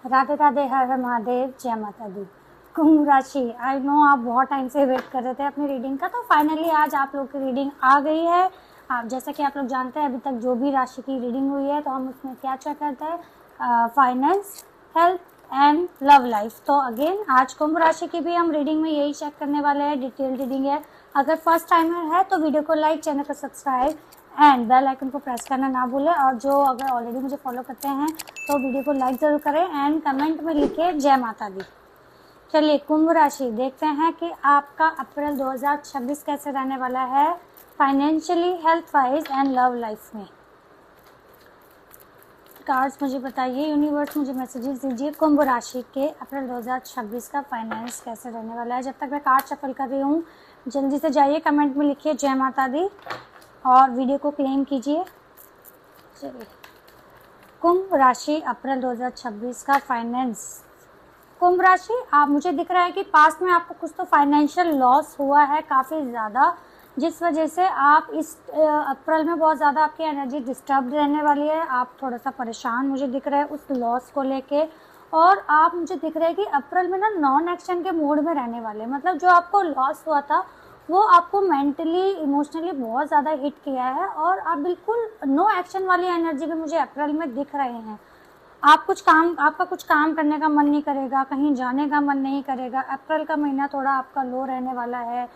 राधे राधे, हर हर महादेव, जय माता दी। कुंभ राशि, आई नो आप बहुत टाइम से वेट कर रहे थे अपनी रीडिंग का, तो फाइनली आज आप लोग की रीडिंग आ गई है। आप जैसा कि आप लोग जानते हैं, अभी तक जो भी राशि की रीडिंग हुई है तो हम उसमें क्या चेक करते हैं, finance, health and love life. तो अगेन आज कुंभ राशि की भी हम रीडिंग में यही चेक करने वाले हैं, डिटेल रीडिंग है। अगर फर्स्ट टाइमर है तो वीडियो को लाइक, चैनल को सब्सक्राइब एंड बेल आइकन को प्रेस करना ना भूलें। और जो अगर ऑलरेडी मुझे फॉलो करते हैं तो वीडियो को लाइक जरूर करें एंड कमेंट में लिखे जय माता दी। चलिए कुंभ राशि देखते हैं कि आपका अप्रैल 2026 कैसे रहने वाला है financially, health wise and love life में। कार्ड्स मुझे बताइए, यूनिवर्स मुझे मैसेजेस दीजिए, कुंभ राशि के अप्रैल 2026 का फाइनेंस कैसे रहने वाला है। जब तक मैं कार्ड शफल कर रही हूँ जल्दी से जाइए, कमेंट में लिखिए जय माता दी और वीडियो को क्लेम कीजिए। चलिए कुंभ राशि अप्रैल 2026 का फाइनेंस। कुंभ राशि, आप मुझे दिख रहा है कि पास्ट में आपको कुछ तो फाइनेंशियल लॉस हुआ है काफ़ी ज़्यादा, जिस वजह से आप इस अप्रैल में बहुत ज़्यादा आपकी एनर्जी डिस्टर्ब रहने वाली है। आप थोड़ा सा परेशान मुझे दिख रहा है उस लॉस को लेके, और आप मुझे दिख रहा है कि अप्रैल में ना नॉन एक्शन के मूड में रहने वाले। मतलब जो आपको लॉस हुआ था वो आपको मेंटली इमोशनली बहुत ज़्यादा हिट किया है और आप बिल्कुल नो एक्शन वाली एनर्जी में मुझे अप्रैल में दिख रहे हैं। आपका कुछ काम करने का मन नहीं करेगा, कहीं जाने का मन नहीं करेगा। अप्रैल का महीना थोड़ा आपका लो रहने वाला है।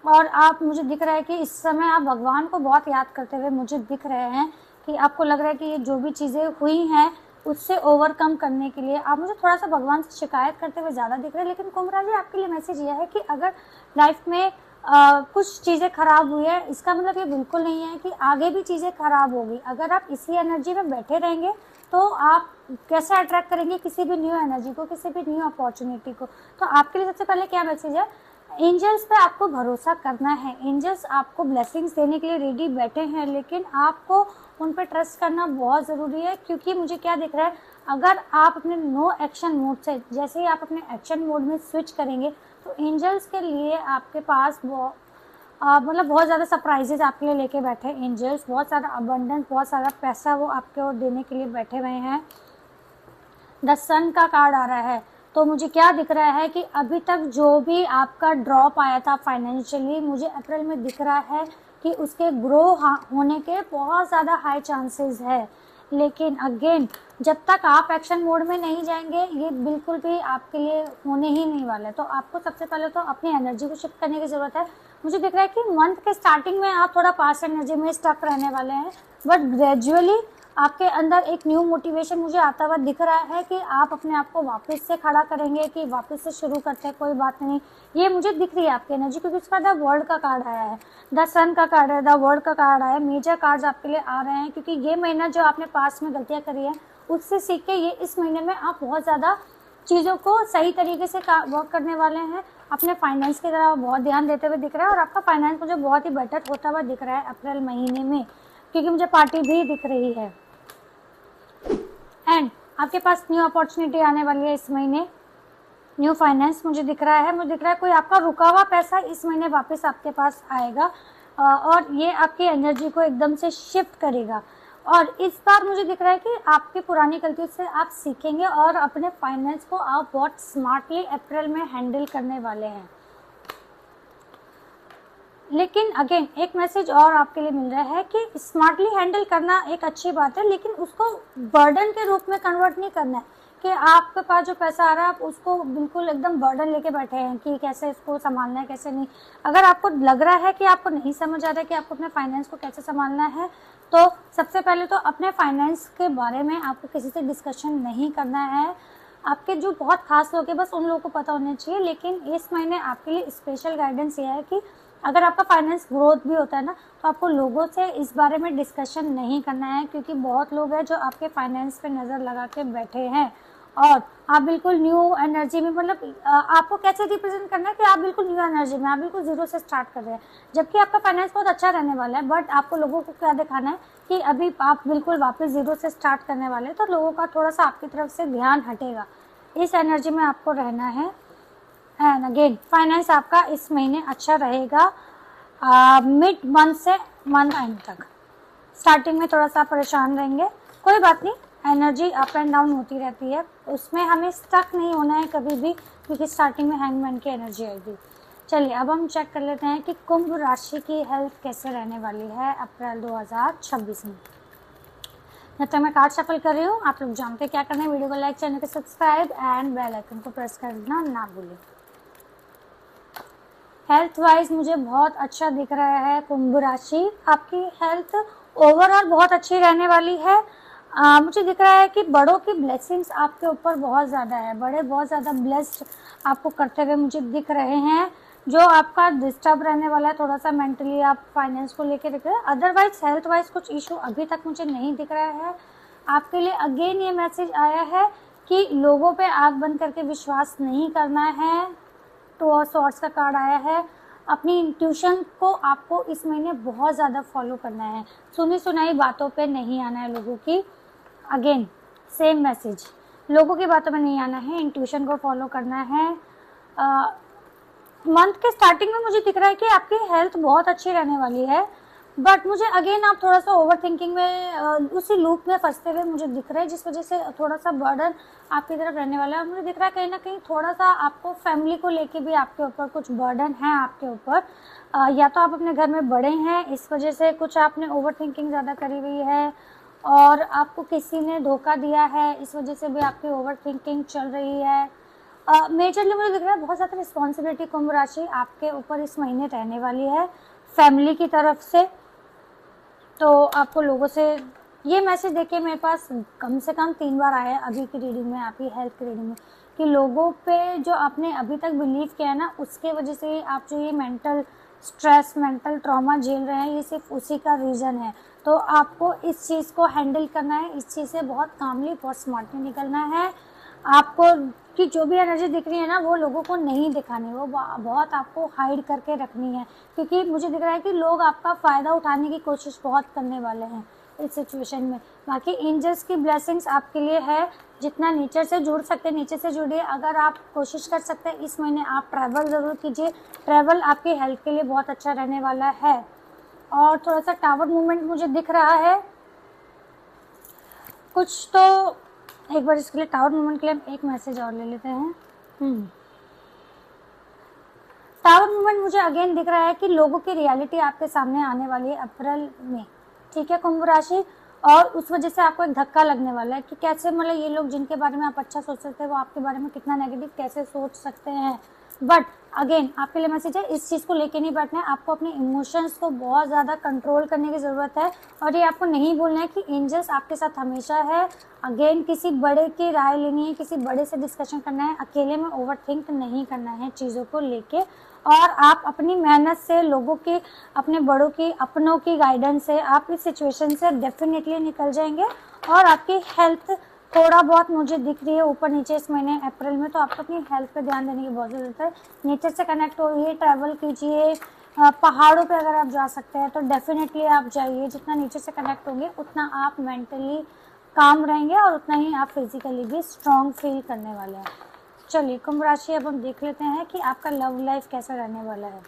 और आप मुझे दिख रहा है कि इस समय आप भगवान को बहुत याद करते हुए मुझे दिख रहे हैं कि आपको लग रहा है कि ये जो भी चीज़ें हुई हैं उससे ओवरकम करने के लिए आप मुझे थोड़ा सा भगवान से शिकायत करते हुए ज़्यादा दिख रहे हैं। लेकिन कुंभ राशि, आपके लिए मैसेज यह है कि अगर लाइफ में कुछ चीज़ें खराब हुई है, इसका मतलब ये बिल्कुल नहीं है कि आगे भी चीज़ें खराब होगी। अगर आप इसी एनर्जी में बैठे रहेंगे तो आप कैसे अट्रैक्ट करेंगे किसी भी न्यू एनर्जी को, किसी भी न्यू अपॉर्चुनिटी को। तो आपके लिए सबसे पहले क्या मैसेज है, एंजल्स पे आपको भरोसा करना है। एंजल्स आपको ब्लेसिंग्स देने के लिए रेडी बैठे हैं, लेकिन आपको उन पर ट्रस्ट करना बहुत ज़रूरी है। क्योंकि मुझे क्या दिख रहा है, अगर आप अपने नो एक्शन मोड से जैसे ही आप अपने एक्शन मोड में स्विच करेंगे तो एंजल्स के लिए आपके पास मतलब बहुत ज़्यादा सरप्राइजेज आपके लिए लेके बैठे हैं। एंजल्स बहुत सारा अबंडेंस, बहुत सारा पैसा वो आपके ओर देने के लिए बैठे हुए हैं। द सन का कार्ड आ रहा है, तो मुझे क्या दिख रहा है कि अभी तक जो भी आपका ड्रॉप आया था फाइनेंशियली, मुझे अप्रैल में दिख रहा है कि उसके ग्रो होने के बहुत ज़्यादा हाई चांसेस है। लेकिन अगेन जब तक आप एक्शन मोड में नहीं जाएंगे ये बिल्कुल भी आपके लिए होने ही नहीं वाला है। तो आपको सबसे पहले तो अपनी एनर्जी को शिफ्ट करने की ज़रूरत है। मुझे दिख रहा है कि मंथ के स्टार्टिंग में आप थोड़ा पास्ट एनर्जी में स्टक रहने वाले हैं, बट ग्रेजुअली आपके अंदर एक न्यू मोटिवेशन मुझे आता हुआ दिख रहा है कि आप अपने आप को वापस से खड़ा करेंगे, कि वापस से शुरू करते हैं, कोई बात नहीं। ये मुझे दिख रही है आपकी एनर्जी, क्योंकि उसका द वर्ल्ड का कार्ड आया है, द सन का कार्ड है, द वर्ल्ड का कार्ड आया है। मेजर कार्ड्स आपके लिए आ रहे हैं, क्योंकि ये महीना जो आपने पास्ट में गलतियाँ करी है उससे सीख के ये इस महीने में आप बहुत ज़्यादा चीज़ों को सही तरीके से वर्क करने वाले हैं। अपने फाइनेंस की तरफ बहुत ध्यान देते हुए दिख रहा है, और आपका फाइनेंस मुझे बहुत ही बेटर होता हुआ दिख रहा है अप्रैल महीने में, क्योंकि मुझे पार्टी भी दिख रही है। एंड आपके पास न्यू अपॉर्चुनिटी आने वाली है इस महीने, न्यू फाइनेंस मुझे दिख रहा है। मुझे दिख रहा है कोई आपका रुका हुआ पैसा इस महीने वापस आपके पास आएगा, और ये आपकी एनर्जी को एकदम से शिफ्ट करेगा। और इस बार मुझे दिख रहा है कि आपकी पुरानी गलतियों से आप सीखेंगे और अपने फाइनेंस को आप बहुत स्मार्टली अप्रैल में हैंडल करने वाले हैं। लेकिन अगेन एक मैसेज और आपके लिए मिल रहा है कि स्मार्टली हैंडल करना एक अच्छी बात है, लेकिन उसको बर्डन के रूप में कन्वर्ट नहीं करना है कि आपके पास जो पैसा आ रहा है आप उसको बिल्कुल एकदम बर्डन लेके बैठे हैं कि कैसे इसको संभालना है, कैसे नहीं। अगर आपको लग रहा है कि आपको नहीं समझ आ रहा है कि आपको अपने फाइनेंस को कैसे संभालना है, तो सबसे पहले तो अपने फाइनेंस के बारे में आपको किसी से डिस्कशन नहीं करना है। आपके जो बहुत खास लोग हैं बस उन लोगों को पता होना चाहिए। लेकिन इस महीने आपके लिए स्पेशल गाइडेंस ये है कि अगर आपका फाइनेंस ग्रोथ भी होता है ना, तो आपको लोगों से इस बारे में डिस्कशन नहीं करना है, क्योंकि बहुत लोग हैं जो आपके फाइनेंस पे नज़र लगा के बैठे हैं। और आप बिल्कुल न्यू एनर्जी में, मतलब आपको कैसे रिप्रेजेंट करना है कि आप बिल्कुल न्यू एनर्जी में, आप बिल्कुल जीरो से स्टार्ट कर रहे हैं, जबकि आपका फाइनेंस बहुत अच्छा रहने वाला है। बट आपको लोगों को क्या दिखाना है कि अभी आप बिल्कुल वापस जीरो से स्टार्ट करने वाले हैं, तो लोगों का थोड़ा सा आपकी तरफ से ध्यान हटेगा। इस एनर्जी में आपको रहना है। एंड अगेन फाइनेंस आपका इस महीने अच्छा रहेगा, मिड मंथ से मंथ एंड तक। स्टार्टिंग में थोड़ा सा परेशान रहेंगे, कोई बात नहीं, एनर्जी अप एंड डाउन होती रहती है, उसमें हमें स्टक नहीं होना है कभी भी, क्योंकि स्टार्टिंग में हैंगमैन की एनर्जी आएगी। चलिए अब हम चेक कर लेते हैं कि कुंभ राशि की हेल्थ कैसे रहने वाली है अप्रैल 2026 में। जब तक मैं कार्ड शफल कर रही हूँ, आप लोग जानते हैं क्या करना है। वीडियो को लाइक, चैनल को सब्सक्राइब एंड बेल आइकन को प्रेस करना ना भूलें। हेल्थ वाइज मुझे बहुत अच्छा दिख रहा है कुंभ राशि, आपकी हेल्थ ओवरऑल बहुत अच्छी रहने वाली है। मुझे दिख रहा है कि बड़ों की ब्लेसिंग्स आपके ऊपर बहुत ज़्यादा है, बड़े बहुत ज़्यादा ब्लेस्ड आपको करते हुए मुझे दिख रहे हैं। जो आपका डिस्टर्ब रहने वाला है थोड़ा सा मेंटली, आप फाइनेंस को लेकर दिख रहे हैं, अदरवाइज हेल्थ वाइज कुछ इशू अभी तक मुझे नहीं दिख रहा है। आपके लिए अगेन ये मैसेज आया है कि लोगों पे आंख बंद करके विश्वास नहीं करना है। टू ऑफ सॉर्ड्स का कार्ड आया है। अपनी इंट्यूशन को आपको इस महीने बहुत ज़्यादा फॉलो करना है, सुनी सुनाई बातों पे नहीं आना है लोगों की। अगेन सेम मैसेज, लोगों की बातों में नहीं आना है, इंट्यूशन को फॉलो करना है। मंथ के स्टार्टिंग में मुझे दिख रहा है कि आपकी हेल्थ बहुत अच्छी रहने वाली है, बट मुझे अगेन आप थोड़ा सा ओवर थिंकिंग में उसी लूप में फंसते हुए मुझे दिख रहा है, जिस वजह से थोड़ा सा बर्डन आपकी तरफ रहने वाला है। मुझे दिख रहा है कहीं ना कहीं थोड़ा सा आपको फैमिली को लेके भी आपके ऊपर कुछ बर्डन है आपके ऊपर। या तो आप अपने घर में बड़े हैं, इस वजह से कुछ आपने ओवर थिंकिंग ज़्यादा करी हुई है, और आपको किसी ने धोखा दिया है, इस वजह से भी आपकी ओवर थिंकिंग चल रही है। मेजरली मुझे दिख रहा है बहुत ज़्यादा रिस्पॉन्सिबिलिटी कुंभ राशि आपके ऊपर इस महीने रहने वाली है फैमिली की तरफ से। तो आपको लोगों से ये मैसेज देखिए, मेरे पास कम से कम 3 बार आया है अभी की रीडिंग में, आपकी हेल्थ की रीडिंग में, कि लोगों पे जो आपने अभी तक बिलीव किया है ना, उसके वजह से आप जो ये मेंटल स्ट्रेस, मेंटल ट्रॉमा झेल रहे हैं, ये सिर्फ उसी का रीज़न है। तो आपको इस चीज़ को हैंडल करना है, इस चीज़ से बहुत कामली, बहुत स्मार्टली निकलना है। आपको कि जो भी एनर्जी दिख रही है ना, वो लोगों को नहीं दिखानी, वो बहुत आपको हाइड करके रखनी है, क्योंकि मुझे दिख रहा है कि लोग आपका फ़ायदा उठाने की कोशिश बहुत करने वाले हैं इस सिचुएशन में। बाकी एंजल्स की ब्लेसिंग्स आपके लिए है, जितना नेचर से जुड़ सकते हैं नेचर से जुड़िए। अगर आप कोशिश कर सकते हैं इस महीने आप ट्रैवल ज़रूर कीजिए, ट्रैवल आपकी हेल्थ के लिए बहुत अच्छा रहने वाला है। और थोड़ा सा टावर मूवमेंट मुझे दिख रहा है कुछ, तो एक बार इसके लिए टावर मूवमेंट के लिए हम एक मैसेज और ले लेते हैं। टावर मूवमेंट मुझे अगेन दिख रहा है कि लोगों की रियलिटी आपके सामने आने वाली है अप्रैल में, ठीक है कुंभ राशि, और उस वजह से आपको एक धक्का लगने वाला है कि कैसे, मतलब ये लोग जिनके बारे में आप अच्छा सोच सकते हैं वो आपके बारे में कितना नेगेटिव कैसे सोच सकते हैं। बट अगेन आपके लिए मैसेज है, इस चीज़ को लेके नहीं बैठना है, आपको अपने इमोशंस को बहुत ज़्यादा कंट्रोल करने की ज़रूरत है। और ये आपको नहीं भूलना है कि एंजल्स आपके साथ हमेशा है। अगेन किसी बड़े की राय लेनी है, किसी बड़े से डिस्कशन करना है, अकेले में ओवर थिंक नहीं करना है चीज़ों को लेके। और आप अपनी मेहनत से, लोगों की, अपने बड़ों की, अपनों की गाइडेंस से आप इस सिचुएशन से डेफिनेटली निकल जाएंगे। और आपकी हेल्थ थोड़ा बहुत मुझे दिख रही है ऊपर नीचे इस महीने अप्रैल में, तो आपको अपनी हेल्थ पे ध्यान देने की बहुत ज़रूरत है। नेचर से कनेक्ट होइए, ट्रैवल कीजिए, पहाड़ों पे अगर आप जा सकते हैं तो डेफिनेटली आप जाइए। जितना नेचर से कनेक्ट होंगे उतना आप मेंटली काम रहेंगे और उतना ही आप फिजिकली भी स्ट्रॉन्ग फील करने वाले हैं। चलिए कुंभ राशि अब हम देख लेते हैं कि आपका लव लाइफ कैसा रहने वाला है।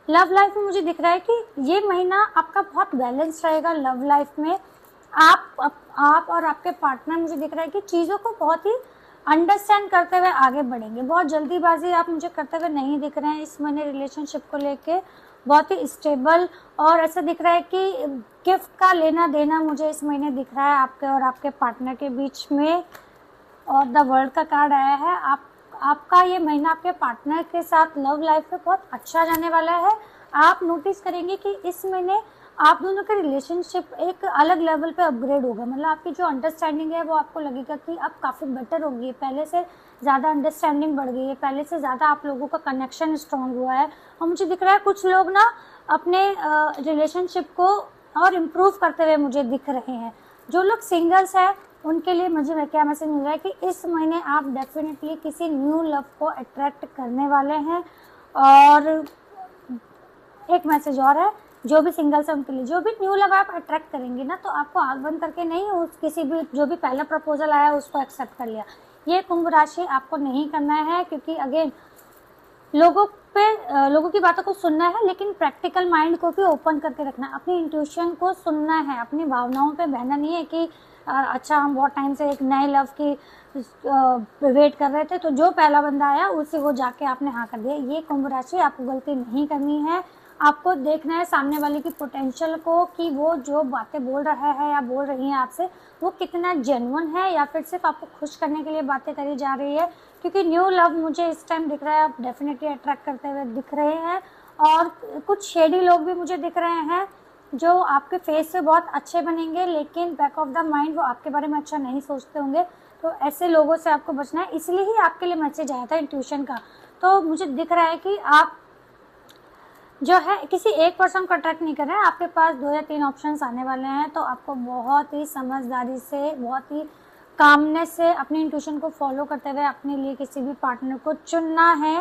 लव लाइफ में मुझे दिख रहा है कि ये महीना आपका बहुत बैलेंस रहेगा लव लाइफ में। आप और आपके पार्टनर, मुझे दिख रहा है कि चीज़ों को बहुत ही अंडरस्टैंड करते हुए आगे बढ़ेंगे। बहुत जल्दीबाजी आप मुझे करते हुए नहीं दिख रहे हैं इस महीने रिलेशनशिप को लेके, बहुत ही स्टेबल। और ऐसा दिख रहा है कि गिफ्ट का लेना देना मुझे इस महीने दिख रहा है आपके और आपके पार्टनर के बीच में। और द वर्ल्ड का कार्ड आया है। आपका ये महीना आपके पार्टनर के साथ लव लाइफ में बहुत अच्छा जाने वाला है। आप नोटिस करेंगे कि इस महीने आप दोनों का रिलेशनशिप एक अलग लेवल पे अपग्रेड होगा। मतलब आपकी जो अंडरस्टैंडिंग है वो आपको लगेगा कि अब काफ़ी बेटर होगी, पहले से ज़्यादा अंडरस्टैंडिंग बढ़ गई है, पहले से ज़्यादा आप लोगों का कनेक्शन स्ट्रॉन्ग हुआ है। और मुझे दिख रहा है कुछ लोग ना अपने रिलेशनशिप को और इम्प्रूव करते हुए मुझे दिख रहे हैं। जो लोग सिंगल्स हैं उनके लिए मुझे क्या मैसेज मिल रहा है कि इस महीने आप डेफिनेटली किसी न्यू लव को अट्रैक्ट करने वाले हैं। और एक मैसेज और है, जो भी सिंगल्स है उनके लिए, जो भी न्यू लव आप अट्रैक्ट करेंगे ना, तो आपको आग बंद करके नहीं, उस किसी भी जो भी पहला प्रपोजल आया उसको एक्सेप्ट कर लिया। ये कुंभ राशि आपको नहीं करना है, क्योंकि अगेन लोगों पे लोगों की बातों को सुनना है, लेकिन प्रैक्टिकल माइंड को भी ओपन करके रखना है। अपनी इंट्यूशन को सुनना है, अपनी भावनाओं पे बहना नहीं है कि अच्छा हम बहुत टाइम से एक नए लव की वेट कर रहे थे, तो जो पहला बंदा आया उसी को जाके आपने हाँ कर दिया। ये कुंभ राशि, आपको गलती नहीं करनी है। आपको देखना है सामने वाले की पोटेंशियल को, कि वो जो बातें बोल रहा है या बोल रही है आपसे, वो कितना जेन्युइन है या फिर सिर्फ आपको खुश करने के लिए बातें करी जा रही है। क्योंकि न्यू लव मुझे इस टाइम दिख रहा है, आप डेफिनेटली अट्रैक्ट करते हुए दिख रहे हैं। और कुछ शेडी लोग भी मुझे दिख रहे हैं जो आपके फेस से बहुत अच्छे बनेंगे, लेकिन बैक ऑफ द माइंड वो आपके बारे में अच्छा नहीं सोचते होंगे। तो ऐसे लोगों से आपको बचना है। इसलिए ही आपके लिए मैसेज आया था इंट्यूशन का। तो मुझे दिख रहा है कि आप जो है किसी एक पर्सन को अट्रैक्ट नहीं कर रहे हैं, आपके पास 2 या 3 ऑप्शंस आने वाले हैं। तो आपको बहुत ही समझदारी से, बहुत ही कामनेस से अपनी इंट्यूशन को फॉलो करते हुए अपने लिए किसी भी पार्टनर को चुनना है।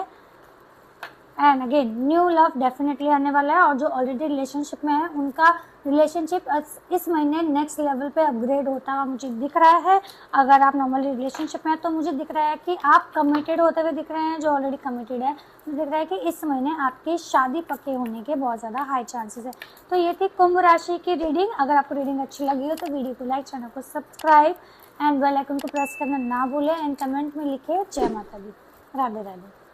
And again new love definitely आने वाला है, और जो ऑलरेडी रिलेशनशिप में है उनका रिलेशनशिप इस महीने नेक्स्ट लेवल पे अपग्रेड होता हुआ मुझे दिख रहा है। अगर आप नॉर्मली रिलेशनशिप में हैं तो मुझे दिख रहा है कि आप कमिटेड होते हुए दिख रहे हैं। जो ऑलरेडी कमिटेड है, मुझे दिख रहा है कि इस महीने आपकी शादी पक्के होने के बहुत ज़्यादा हाई चांसेस है। तो ये थी कुंभ राशि की रीडिंग। अगर आपको रीडिंग अच्छी लगी हो तो वीडियो को लाइक, चैनल को सब्सक्राइब एंड बेल आइकन को प्रेस करना ना भूलें। एंड कमेंट में लिखे जय माता दी। राधे राधे।